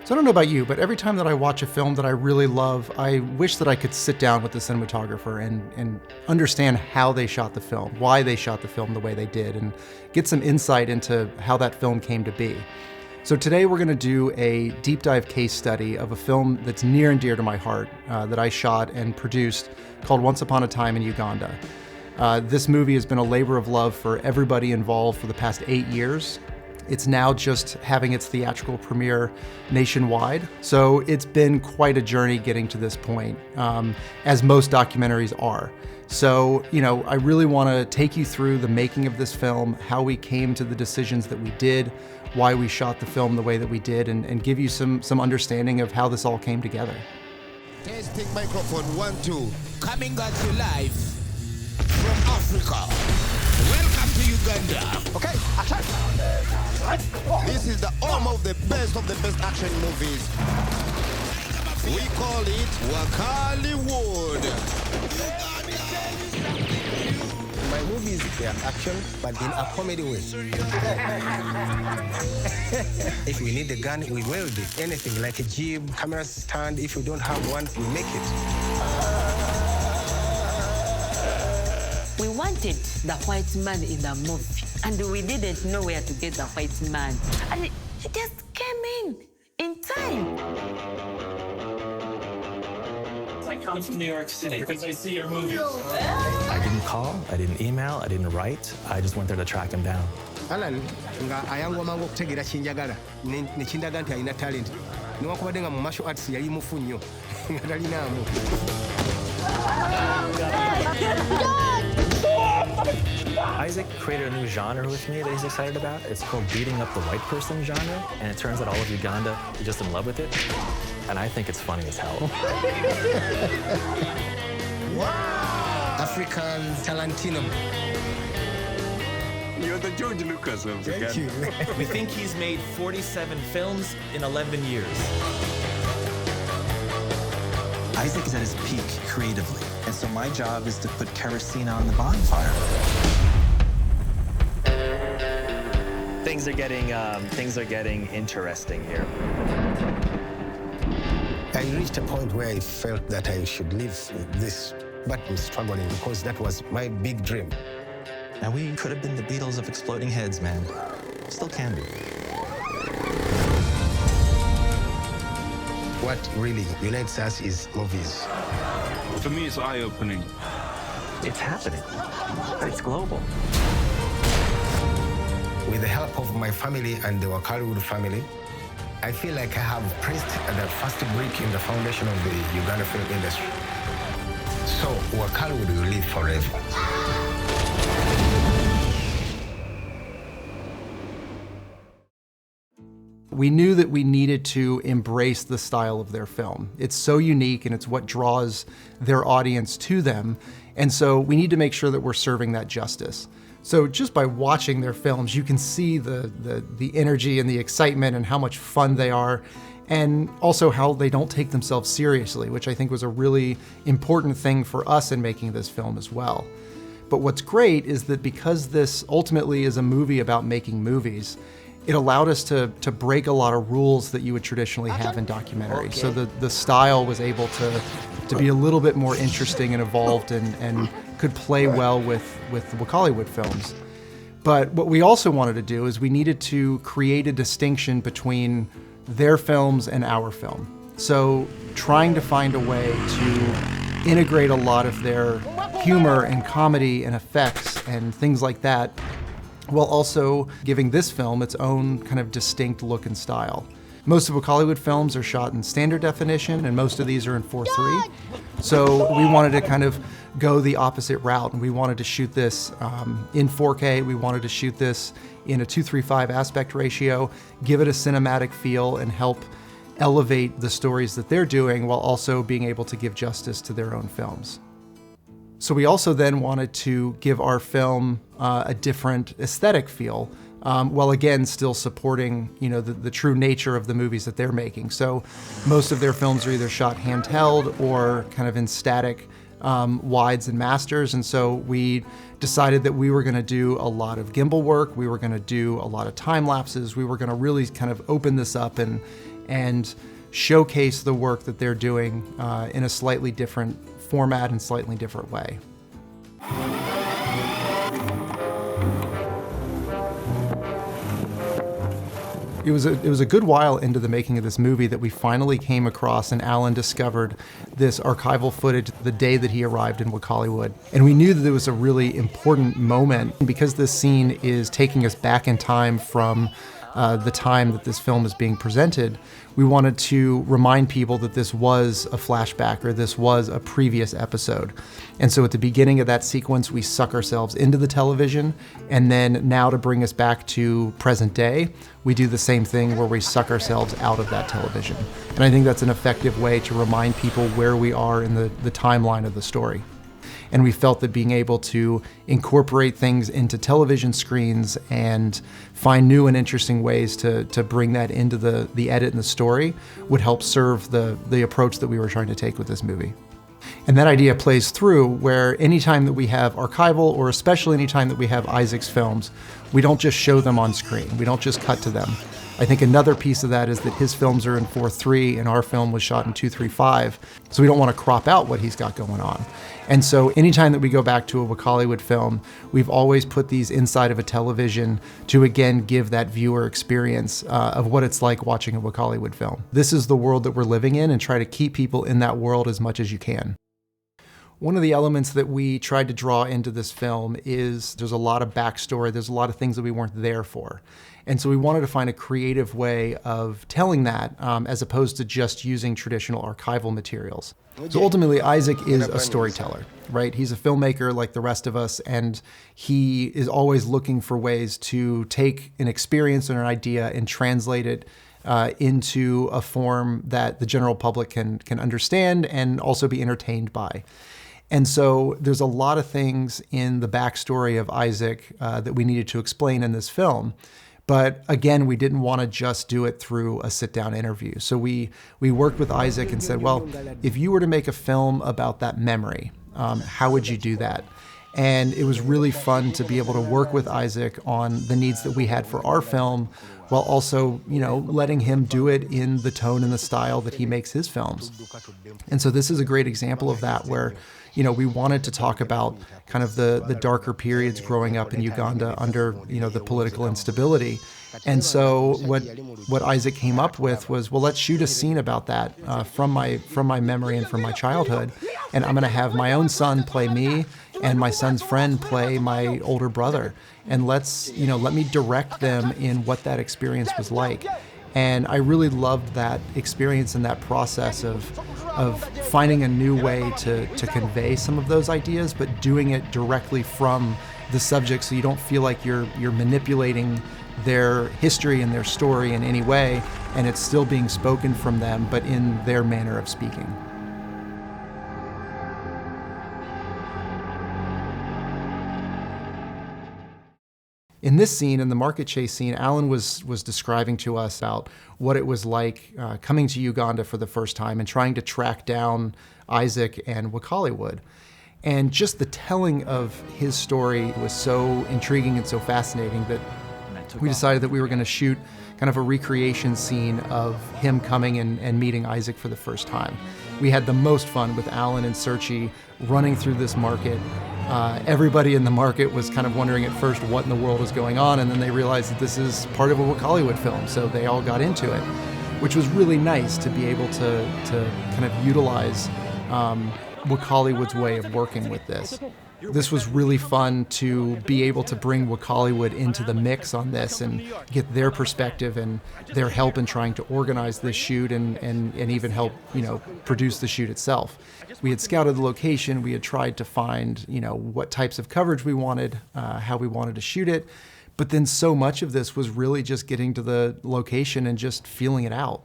So I don't know about you, but every time that I watch a film that I really love, I wish that I could sit down with the cinematographer and understand how they shot the film, why they shot the film the way they did, and get some insight into how that film came to be. So today we're going to do a deep dive case study of a film that's near and dear to my heart that I shot and produced called Once Upon a Time in Uganda. This movie has been a labor of love for everybody involved for the past 8 years. It's now just having its theatrical premiere nationwide. So it's been quite a journey getting to this point, as most documentaries are. So, I really want to take you through the making of this film, how we came to the decisions that we did, why we shot the film the way that we did, and give you some understanding of how this all came together. Testing microphone 1, 2. Coming at you live from Africa. Welcome to Uganda. Okay, action. This is the home of the best action movies. We call it Wakaliwood. My movies, they are action, but in a comedy way. If we need a gun, we weld it. Anything like a jib, camera stand, if we don't have one, we make it. We wanted the white man in the movie, and we didn't know where to get the white man. And he just came in time. I come from New York City because I see your movies. I didn't call, I didn't email, I didn't write. I just went there to track him down. Alan, nga ayangoma okutegeera kinjagala ne kindaga nti alina talent. Newankubadde nga mu martial arts yali mufu nnyo nga talinaamu. Isaac created a new genre with me that he's excited about. It's called beating up the white person genre, and it turns out all of Uganda is just in love with it. And I think it's funny as hell. Wow! African Tarantino. You're the George Lucas of the Thank you. We think he's made 47 films in 11 years. Isaac is at his peak creatively, and so my job is to put kerosene on the bonfire. Things are getting interesting here. I reached a point where I felt that I should leave this, but I'm struggling because that was my big dream. Now, we could have been the Beatles of exploding heads, man. Still can be. What really unites us is movies. For me, it's eye-opening. It's happening. It's global. With the help of my family and the Wakaliwood family, I feel like I have pressed the first brick in the foundation of the Uganda film industry. So Wakaliwood will live forever. We knew that we needed to embrace the style of their film. It's so unique and it's what draws their audience to them. And so we need to make sure that we're serving that justice. So just by watching their films, you can see the energy and the excitement and how much fun they are, and also how they don't take themselves seriously, which I think was a really important thing for us in making this film as well. But what's great is that because this ultimately is a movie about making movies, it allowed us to break a lot of rules that you would traditionally have in documentaries. So the style was able to be a little bit more interesting and evolved and could play well with the Wakaliwood films. But what we also wanted to do is we needed to create a distinction between their films and our film. So trying to find a way to integrate a lot of their humor and comedy and effects and things like that, while also giving this film its own kind of distinct look and style. Most of Wakaliwood films are shot in standard definition, and most of these are in 4:3. So we wanted to kind of go the opposite route, and we wanted to shoot this in 4K. We wanted to shoot this in a 2:3:5 aspect ratio, give it a cinematic feel, and help elevate the stories that they're doing while also being able to give justice to their own films. So we also then wanted to give our film a different aesthetic feel, while again still supporting the true nature of the movies that they're making. So most of their films are either shot handheld or kind of in static wides and masters, and so we decided that we were going to do a lot of gimbal work, we were going to do a lot of time lapses, we were going to really kind of open this up and and showcase the work that they're doing in a slightly different format and slightly different way. It was a good while into the making of this movie that we finally came across and Alan discovered this archival footage the day that he arrived in Wakaliwood. And we knew that it was a really important moment because this scene is taking us back in time from the time that this film is being presented. We wanted to remind people that this was a flashback or this was a previous episode. And so at the beginning of that sequence, we suck ourselves into the television, and then now to bring us back to present day, we do the same thing where we suck ourselves out of that television. And I think that's an effective way to remind people where we are in the timeline of the story. And we felt that being able to incorporate things into television screens and find new and interesting ways to bring that into the edit and the story would help serve the approach that we were trying to take with this movie. And that idea plays through where anytime that we have archival, or especially anytime that we have Isaac's films, we don't just show them on screen. We don't just cut to them. I think another piece of that is that his films are in 4:3 and our film was shot in 2:3:5. So we don't want to crop out what he's got going on. And so anytime that we go back to a Wakaliwood film, we've always put these inside of a television to again give that viewer experience of what it's like watching a Wakaliwood film. This is the world that we're living in, and try to keep people in that world as much as you can. One of the elements that we tried to draw into this film is there's a lot of backstory, there's a lot of things that we weren't there for. And so we wanted to find a creative way of telling that as opposed to just using traditional archival materials. So ultimately, Isaac is a storyteller, right? He's a filmmaker like the rest of us, and he is always looking for ways to take an experience or an idea and translate it into a form that the general public can understand and also be entertained by. And so there's a lot of things in the backstory of Isaac that we needed to explain in this film. But again, we didn't want to just do it through a sit-down interview. So we worked with Isaac and said, well, if you were to make a film about that memory, how would you do that? And it was really fun to be able to work with Isaac on the needs that we had for our film, while also, letting him do it in the tone and the style that he makes his films. And so this is a great example of that, where, we wanted to talk about kind of the darker periods growing up in Uganda under, the political instability. And so what Isaac came up with was, well, let's shoot a scene about that from my memory and from my childhood. And I'm going to have my own son play me and my son's friend play my older brother. And let me direct them in what that experience was like. And I really loved that experience and that process of finding a new way to convey some of those ideas, but doing it directly from the subject, so you don't feel like you're manipulating their history and their story in any way, and it's still being spoken from them, but in their manner of speaking. In this scene, in the market chase scene, Alan was describing to us about what it was like coming to Uganda for the first time and trying to track down Isaac and Wakaliwood. And just the telling of his story was so intriguing and so fascinating that we decided that we were going to shoot kind of a recreation scene of him coming and meeting Isaac for the first time. We had the most fun with Alan and Serchi running through this market. Everybody in the market was kind of wondering at first what in the world was going on, and then they realized that this is part of a Wakaliwood film, so they all got into it, which was really nice to be able to kind of utilize Wakaliwood's way of working with this. This was really fun to be able to bring Wakaliwood into the mix on this and get their perspective and their help in trying to organize this shoot and even help, produce the shoot itself. We had scouted the location, we had tried to find, what types of coverage we wanted, how we wanted to shoot it, but then so much of this was really just getting to the location and just feeling it out.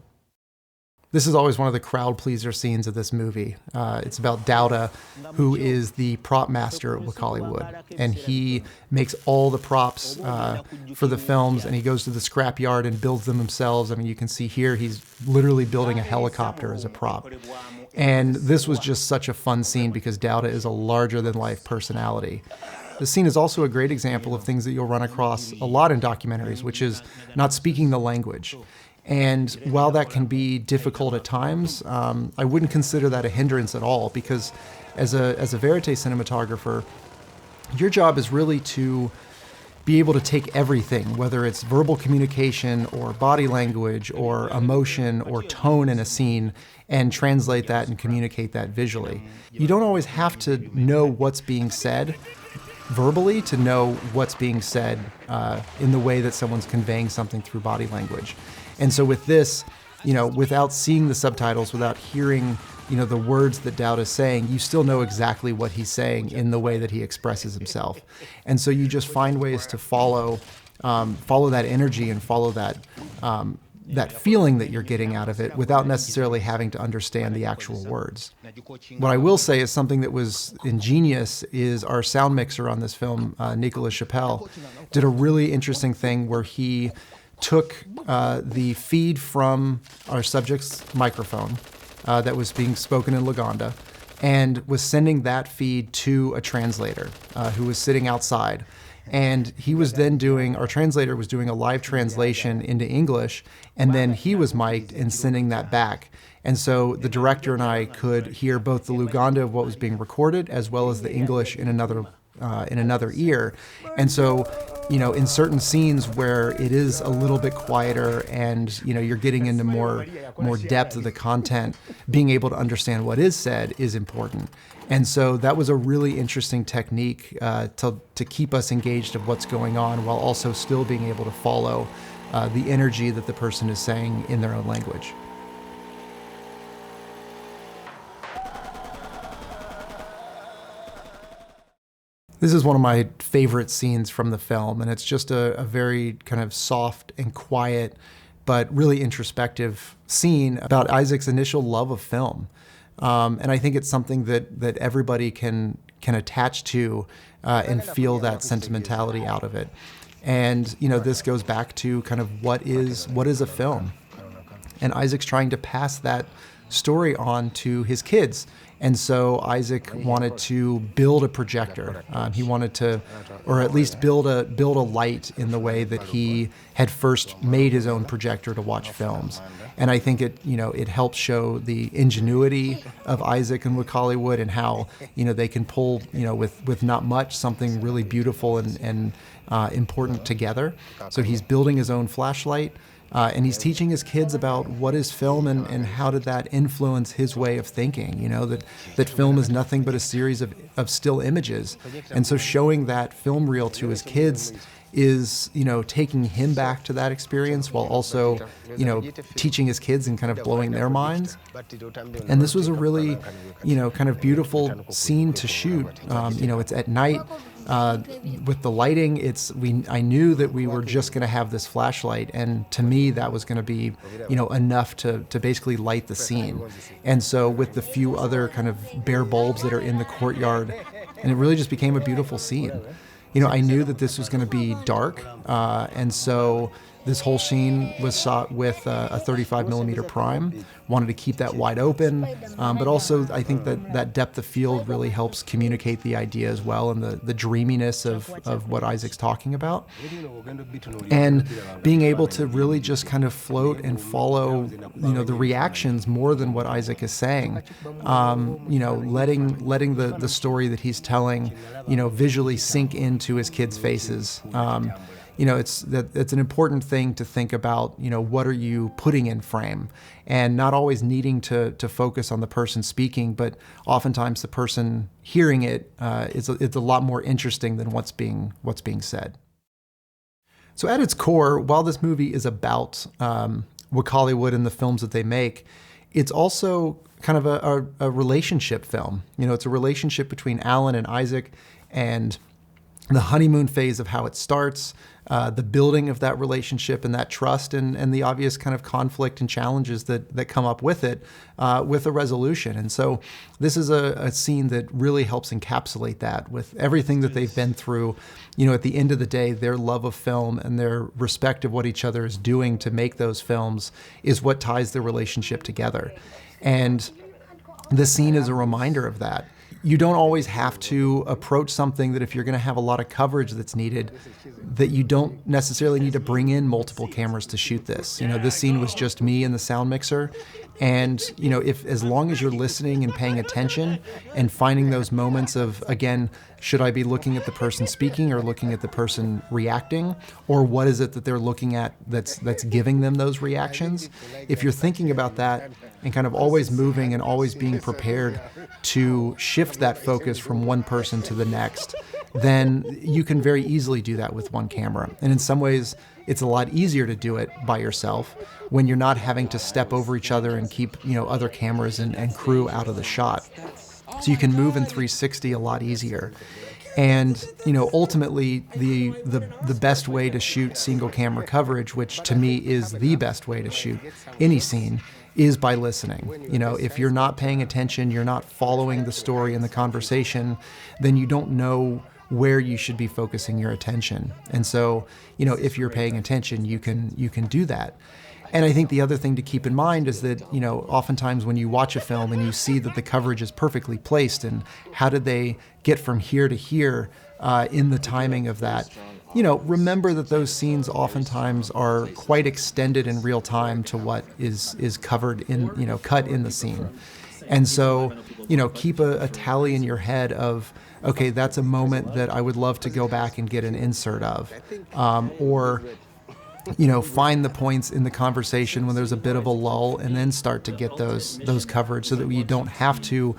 This is always one of the crowd pleaser scenes of this movie. It's about Dauda, who is the prop master at Wakaliwood. And he makes all the props for the films, and he goes to the scrapyard and builds them himself. I mean, you can see here, he's literally building a helicopter as a prop. And this was just such a fun scene because Dauda is a larger-than-life personality. This scene is also a great example of things that you'll run across a lot in documentaries, which is not speaking the language. And while that can be difficult at times, I wouldn't consider that a hindrance at all, because as a verite cinematographer, your job is really to be able to take everything, whether it's verbal communication or body language or emotion or tone in a scene, and translate that and communicate that visually. You don't always have to know what's being said verbally to know what's being said in the way that someone's conveying something through body language. And so with this, without seeing the subtitles, without hearing, the words that Dauda's saying, you still know exactly what he's saying in the way that he expresses himself. And so you just find ways to follow that energy and follow that feeling that you're getting out of it without necessarily having to understand the actual words. What I will say is something that was ingenious is our sound mixer on this film, Nicolas Chappelle, did a really interesting thing where he took the feed from our subject's microphone that was being spoken in Uganda and was sending that feed to a translator who was sitting outside. And he was then our translator was doing a live translation into English, and then he was mic'd and sending that back. And so the director and I could hear both the Luganda of what was being recorded as well as the English in another ear. And so, in certain scenes where it is a little bit quieter and, you're getting into more depth of the content, being able to understand what is said is important. And so that was a really interesting technique to keep us engaged of what's going on while also still being able to follow the energy that the person is saying in their own language. This is one of my favorite scenes from the film, and it's just a very kind of soft and quiet, but really introspective scene about Isaac's initial love of film. And I think it's something that everybody can attach to and feel that sentimentality out of it. And this goes back to kind of what is a film, and Isaac's trying to pass that story on to his kids. And so Isaac wanted to build a projector. He wanted to, or at least build a light in the way that he had first made his own projector to watch films. And I think it helps show the ingenuity of Isaac and Wakaliwood and how they can pull with not much something really beautiful and important together. So he's building his own flashlight. And he's teaching his kids about what is film and how did that influence his way of thinking, that film is nothing but a series of still images. And so showing that film reel to his kids is, taking him back to that experience while also, teaching his kids and kind of blowing their minds. And this was a really, kind of beautiful scene to shoot. It's at night. With the lighting, I knew that we were just going to have this flashlight, and to me that was going to be, enough to basically light the scene. And so with the few other kind of bare bulbs that are in the courtyard, and it really just became a beautiful scene. I knew that this was going to be dark, and so this whole scene was shot with a 35mm prime. Wanted to keep that wide open, but also I think that depth of field really helps communicate the idea as well, and the dreaminess of what Isaac's talking about. And being able to really just kind of float and follow, the reactions more than what Isaac is saying. Letting the story that he's telling, visually sink into his kids' faces. It's an important thing to think about, what are you putting in frame, and not always needing to focus on the person speaking, but oftentimes the person hearing it is a lot more interesting than what's being said. So at its core, while this movie is about Wakaliwood and the films that they make, it's also kind of a relationship film. It's a relationship between Alan and Isaac, and the honeymoon phase of how it starts, the building of that relationship and that trust, and the obvious kind of conflict and challenges that come up with it, with a resolution. And so this is a scene that really helps encapsulate that with everything that they've been through. At the end of the day, their love of film and their respect of what each other is doing to make those films is what ties their relationship together. And this scene is a reminder of that. you don't always have to approach something that if you're going to have a lot of coverage that's needed, that you don't necessarily need to bring in multiple cameras to shoot this. You know, this scene was just me and the sound mixer. And, you know, if as long as you're listening and paying attention and finding those moments of, again, should I be looking at the person speaking or looking at the person reacting? Or what is it that they're looking at that's giving them those reactions? If you're thinking about that and kind of always moving and always being prepared to shift that focus from one person to the next, then you can very easily do that with one camera. And in some ways, it's a lot easier to do it by yourself when you're not having to step over each other and keep, you know, other cameras and crew out of the shot. So you can move in 360 a lot easier. And, you know, ultimately the best way to shoot single camera coverage, which to me is the best way to shoot any scene, is by listening. You know, if you're not paying attention, you're not following the story and the conversation, then you don't know where you should be focusing your attention. And so, you know, if you're paying attention, you can do that. And I think the other thing to keep in mind is that, you know, oftentimes when you watch a film and you see that the coverage is perfectly placed and how did they get from here to here in the timing of that, you know, remember that those scenes oftentimes are quite extended in real time to what is covered in, you know, cut in the scene. And so, you know, keep a tally in your head of, okay, that's a moment that I would love to go back and get an insert of, or, you know, find the points in the conversation when there's a bit of a lull and then start to get those coverage so that you don't have to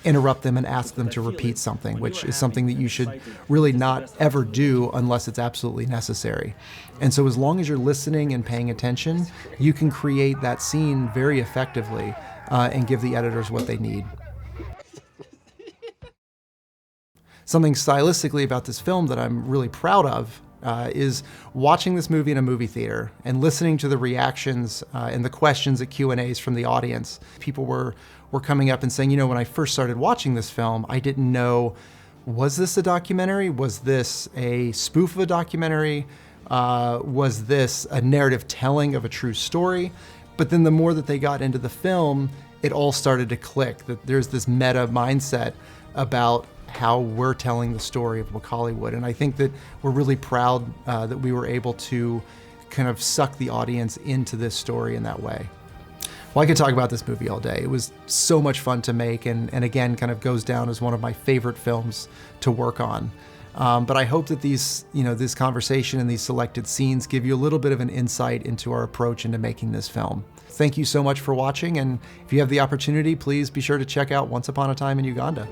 interrupt them and ask them to repeat something, which is something that you should really not ever do unless it's absolutely necessary. And so as long as you're listening and paying attention, you can create that scene very effectively and give the editors what they need. Something stylistically about this film that I'm really proud of is watching this movie in a movie theater and listening to the reactions and the questions at Q&As from the audience. People were coming up and saying, you know, when I first started watching this film, I didn't know, was this a documentary? Was this a spoof of a documentary? Was this a narrative telling of a true story? But then the more that they got into the film, it all started to click, that there's this meta mindset about how we're telling the story of Wakaliwood. And I think that we're really proud that we were able to kind of suck the audience into this story in that way. Well, I could talk about this movie all day. It was so much fun to make, and again, kind of goes down as one of my favorite films to work on. But I hope that these, you know, this conversation and these selected scenes give you a little bit of an insight into our approach into making this film. Thank you so much for watching, and if you have the opportunity, please be sure to check out Once Upon a Time in Uganda.